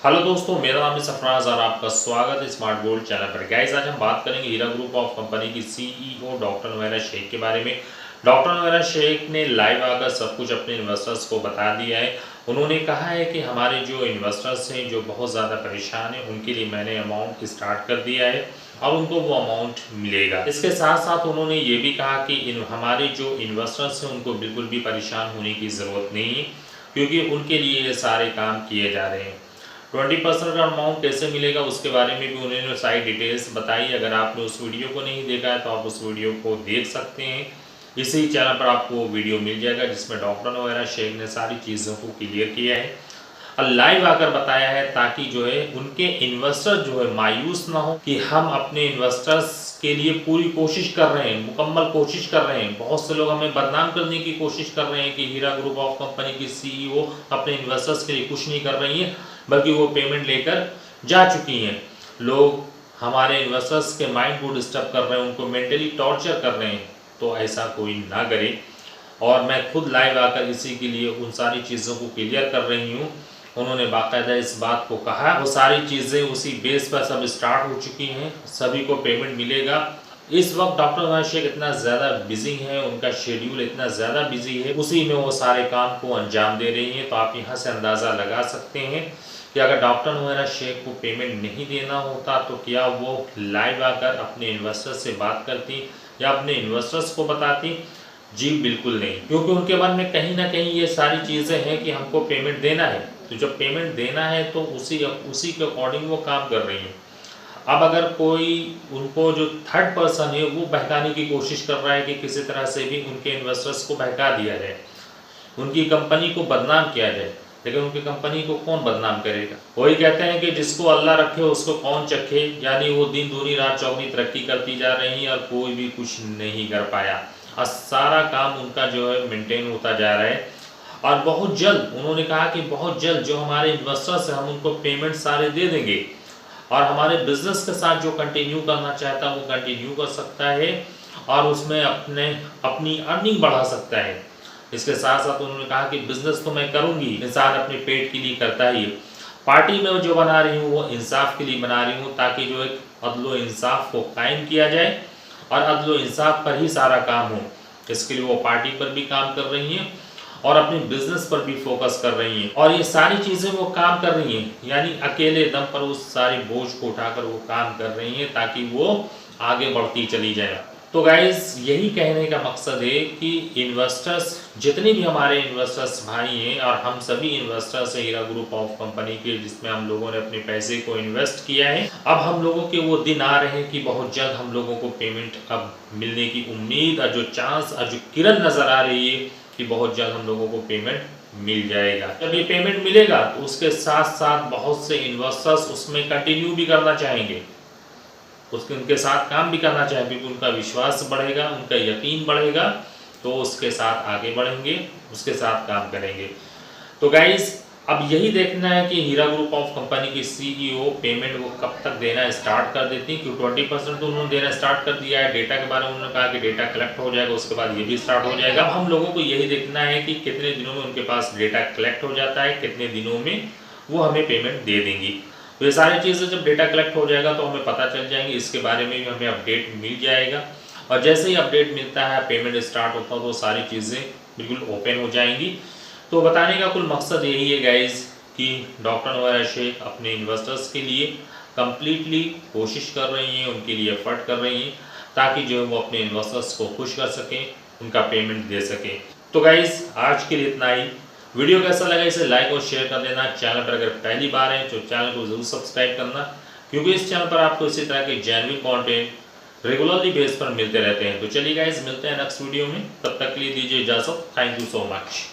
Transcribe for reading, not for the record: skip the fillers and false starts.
Hello दोस्तों, मेरा नाम है सफराज और आपका स्वागत है स्मार्ट गोल्ड चैनल पर। गाइस, आज हम बात करेंगे हीरा ग्रुप ऑफ कंपनी की सीईओ डॉक्टर नोएरा शेख के बारे में। डॉक्टर नोएरा शेख ने लाइव आकर सब कुछ अपने इन्वेस्टर्स को बता दिया है। उन्होंने कहा है कि हमारे जो इन्वेस्टर्स हैं जो बहुत ज़्यादा परेशान हैं, उनके लिए मैंने अमाउंट स्टार्ट कर दिया है और उनको वो अमाउंट मिलेगा। इसके साथ साथ उन्होंने ये भी कहा कि हमारे जो इन्वेस्टर्स हैं उनको बिल्कुल भी परेशान होने की ज़रूरत नहीं है, क्योंकि उनके लिए ये सारे काम किए जा रहे हैं। 20% का अमाउंट कैसे मिलेगा उसके बारे में भी उन्होंने सारी डिटेल्स बताई। अगर आपने उस वीडियो को नहीं देखा है तो आप उस वीडियो को देख सकते हैं। इसी चैनल पर आपको वो वीडियो मिल जाएगा जिसमें डॉक्टर नोएरा शेख ने सारी चीज़ों को क्लियर किया है और लाइव आकर बताया है, ताकि जो है उनके इन्वेस्टर जो है मायूस ना हो कि हम अपने इन्वेस्टर्स के लिए पूरी कोशिश कर रहे हैं, मुकम्मल कोशिश कर रहे हैं। बहुत से लोग हमें बदनाम करने की कोशिश कर रहे हैं कि हीरा ग्रुप ऑफ कंपनी की सीईओ अपने इन्वेस्टर्स के लिए कुछ नहीं कर रही है, बल्कि वो पेमेंट लेकर जा चुकी हैं। लोग हमारे इन्वेस्टर्स के माइंड को डिस्टर्ब कर रहे हैं, उनको मेंटली टॉर्चर कर रहे हैं। तो ऐसा कोई ना करे, और मैं खुद लाइव आकर इसी के लिए उन सारी चीज़ों को क्लियर कर रही हूँ। उन्होंने बाकायदा इस बात को कहा, वो सारी चीज़ें उसी बेस पर सब स्टार्ट हो चुकी हैं, सभी को पेमेंट मिलेगा। इस वक्त डॉक्टर नोएरा शेख इतना ज़्यादा बिजी है, उनका शेड्यूल इतना ज़्यादा बिजी है, उसी में वो सारे काम को अंजाम दे रही हैं। तो आप यहाँ से अंदाज़ा लगा सकते हैं कि अगर डॉक्टर नोएरा शेख को पेमेंट नहीं देना होता तो क्या वो लाइव आकर अपने इन्वेस्टर से बात करती या अपने इन्वेस्टर्स को बताती? जी बिल्कुल नहीं, क्योंकि उनके मन में कहीं ना कहीं ये सारी चीज़ें हैं कि हमको पेमेंट देना है। तो जब पेमेंट देना है तो उसी के अकॉर्डिंग वो काम कर रही हैं। अब अगर कोई उनको जो थर्ड पर्सन है वो बहकाने की कोशिश कर रहा है कि किसी तरह से भी उनके इन्वेस्टर्स को बहका दिया जाए, उनकी कंपनी को बदनाम किया जाए, लेकिन उनकी कंपनी को कौन बदनाम करेगा? वही कहते हैं कि जिसको अल्लाह रखे उसको कौन चखे। यानी वो दिन दूनी रात चौगनी तरक्की करती जा रही हैं और कोई भी कुछ नहीं कर पाया, और सारा काम उनका जो है मेंटेन होता जा रहा है। और बहुत जल्द उन्होंने कहा कि बहुत जल्द जो हमारे इन्वेस्टर्स हैं हम उनको पेमेंट सारे दे देंगे, और हमारे बिजनेस के साथ जो कंटिन्यू करना चाहता है वो कंटिन्यू कर सकता है और उसमें अपनी अर्निंग बढ़ा सकता है। इसके साथ साथ उन्होंने कहा कि बिजनेस तो मैं करूंगी, इंसान अपने पेट के लिए करता ही है। पार्टी में जो बना रही हूँ वो इंसाफ के लिए बना रही हूँ, ताकि जो एक अदलो इंसाफ को कायम किया जाए और अदलो इंसाफ पर ही सारा काम हो। इसके लिए वो पार्टी पर भी काम कर रही हैं और अपने बिजनेस पर भी फोकस कर रही हैं, और ये सारी चीज़ें वो काम कर रही हैं, यानी अकेले दम पर उस सारी बोझ को उठाकर वो काम कर रही हैं ताकि वो आगे बढ़ती चली जाए। तो गाइज, यही कहने का मकसद है कि इन्वेस्टर्स, जितने भी हमारे इन्वेस्टर्स भाई हैं, और हम सभी इन्वेस्टर्स हैं हीरा ग्रुप ऑफ कंपनी के, जिसमें हम लोगों ने अपने पैसे को इन्वेस्ट किया है। अब हम लोगों के वो दिन आ रहे हैं कि बहुत जल्द हम लोगों को पेमेंट अब मिलने की उम्मीद और जो चांस और जो किरण नज़र आ रही है कि बहुत जल्द हम लोगों को पेमेंट मिल जाएगा। जब ये पेमेंट मिलेगा तो उसके साथ साथ बहुत से इन्वेस्टर्स उसमें कंटिन्यू भी करना चाहेंगे, उनके साथ काम भी करना चाहेंगे, क्योंकि उनका विश्वास बढ़ेगा, उनका यकीन बढ़ेगा, तो उसके साथ आगे बढ़ेंगे, उसके साथ काम करेंगे। तो गाइज, अब यही देखना है कि हीरा ग्रुप ऑफ कंपनी की सीईओ पेमेंट वो कब तक देना स्टार्ट कर देती, क्योंकि 20% तो उन्होंने देना स्टार्ट कर दिया है। डेटा के बारे में उन्होंने कहा कि डेटा कलेक्ट हो जाएगा, उसके बाद ये भी स्टार्ट हो जाएगा। अब हम लोगों को यही देखना है कि कितने दिनों में उनके पास डेटा कलेक्ट हो जाता है, कितने दिनों में वो हमें पेमेंट दे देंगी। तो ये सारी चीज़ें जब डेटा कलेक्ट हो जाएगा तो हमें पता चल जाएंगी, इसके बारे में भी हमें अपडेट मिल जाएगा। और जैसे ही अपडेट मिलता है, पेमेंट स्टार्ट होता है, तो सारी चीज़ें बिल्कुल ओपन हो जाएंगी। तो बताने का कुल मकसद यही है गाइज कि डॉक्टर नोएरा शेख अपने इन्वेस्टर्स के लिए कम्प्लीटली कोशिश कर रही हैं, उनके लिए एफर्ट कर रही हैं, ताकि जो है वो अपने इन्वेस्टर्स को खुश कर सकें, उनका पेमेंट दे सकें। तो गाइज, आज के लिए इतना ही। वीडियो कैसा लगा इसे लाइक और शेयर कर देना। चैनल पर अगर पहली बार है तो चैनल को जरूर सब्सक्राइब करना, क्योंकि इस चैनल पर आपको इसी तरह के जेन्युइन कंटेंट रेगुलरली बेस पर मिलते रहते हैं। तो चलिए गाइज, मिलते हैं नेक्स्ट वीडियो में, तब तक के लिए दीजिए इजाजत। Thank you so much.